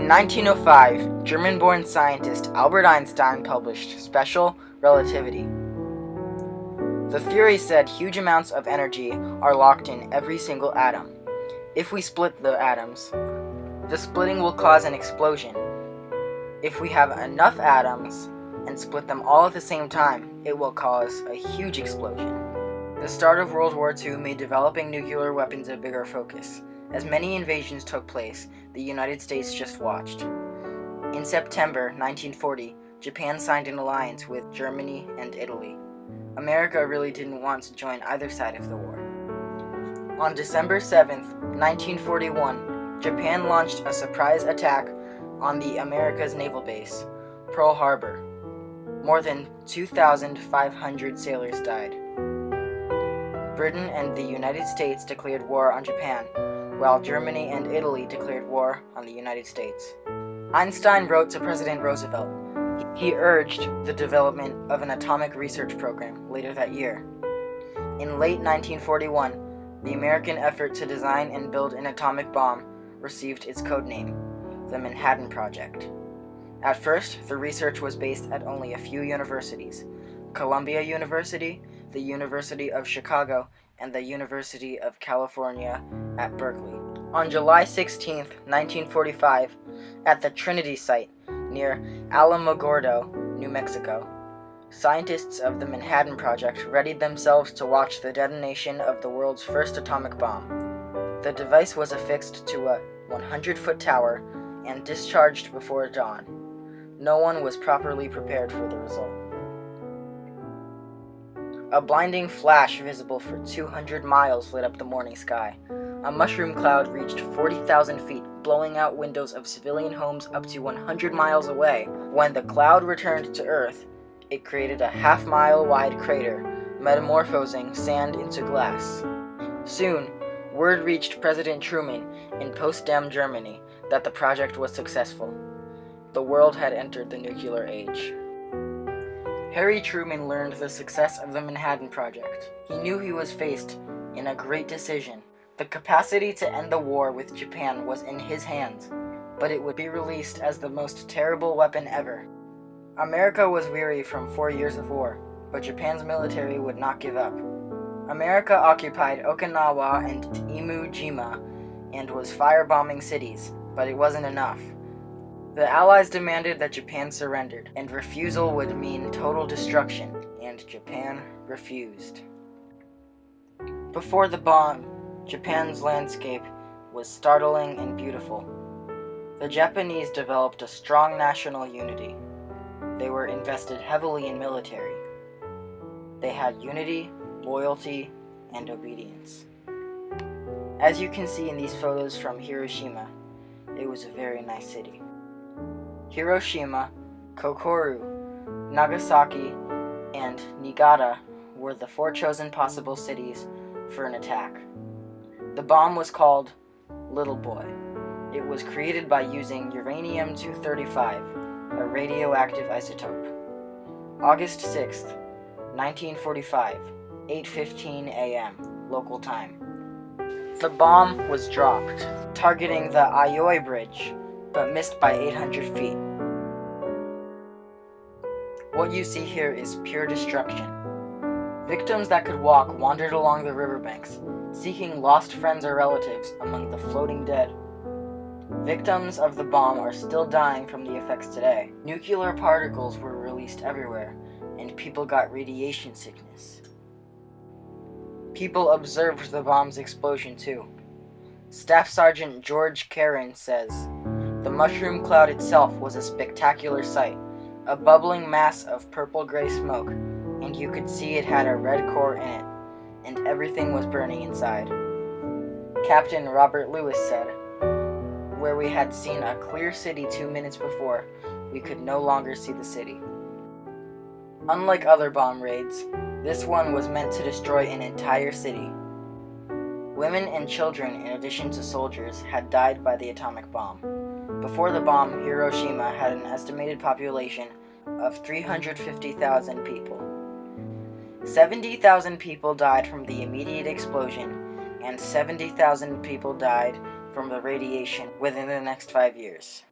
1905, German-born scientist Albert Einstein published Special Relativity. The theory said huge amounts of energy are locked in every single atom. If we split the atoms, the splitting will cause an explosion. If we have enough atoms and split them all at the same time, it will cause a huge explosion. The start of World War II made developing nuclear weapons a bigger focus. As many invasions took place, the United States just watched. In September 1940, Japan signed an alliance with Germany and Italy. America really didn't want to join either side of the war. On December 7, 1941, Japan launched a surprise attack on the America's naval base, Pearl Harbor. More than 2,500 sailors died. Britain and the United States declared war on Japan, while Germany and Italy declared war on the United States. Einstein wrote to President Roosevelt. He urged the development of an atomic research program later that year. In late 1941, the American effort to design and build an atomic bomb received its codename, the Manhattan Project. At first, the research was based at only a few universities: Columbia University, the University of Chicago, and the University of California at Berkeley. On July 16, 1945, at the Trinity site near Alamogordo, New Mexico, scientists of the Manhattan Project readied themselves to watch the detonation of the world's first atomic bomb. The device was affixed to a 100-foot tower and discharged before dawn. No one was properly prepared for the result. A blinding flash visible for 200 miles lit up the morning sky. A mushroom cloud reached 40,000 feet, blowing out windows of civilian homes up to 100 miles away. When the cloud returned to Earth, it created a half-mile wide crater, metamorphosing sand into glass. Soon, word reached President Truman in Potsdam, Germany, that the project was successful. The world had entered the nuclear age. Harry Truman learned the success of the Manhattan Project. He knew he was faced in a great decision. The capacity to end the war with Japan was in his hands, but it would be released as the most terrible weapon ever. America was weary from 4 years of war, but Japan's military would not give up. America occupied Okinawa and Iwo Jima and was firebombing cities, but it wasn't enough. The Allies demanded that Japan surrendered, and refusal would mean total destruction, and Japan refused. Before the bomb, Japan's landscape was startling and beautiful. The Japanese developed a strong national unity. They were invested heavily in military. They had unity, loyalty, and obedience. As you can see in these photos from Hiroshima, it was a very nice city. Hiroshima, Kokoro, Nagasaki, and Niigata were the 4 chosen possible cities for an attack. The bomb was called Little Boy. It was created by using uranium-235, a radioactive isotope. August 6, 1945, 8:15 a.m. local time. The bomb was dropped, targeting the Aioi Bridge, but missed by 800 feet. What you see here is pure destruction. Victims that could walk wandered along the riverbanks, seeking lost friends or relatives among the floating dead. Victims of the bomb are still dying from the effects today. Nuclear particles were released everywhere, and people got radiation sickness. People observed the bomb's explosion too. Staff Sergeant George Caron says, "The mushroom cloud itself was a spectacular sight, a bubbling mass of purple-gray smoke, and you could see it had a red core in it, and everything was burning inside." Captain Robert Lewis said, "Where we had seen a clear city 2 minutes before, we could no longer see the city." Unlike other bomb raids, this one was meant to destroy an entire city. Women and children, in addition to soldiers, had died by the atomic bomb. Before the bomb, Hiroshima had an estimated population of 350,000 people. 70,000 people died from the immediate explosion, and 70,000 people died from the radiation within the next 5 years.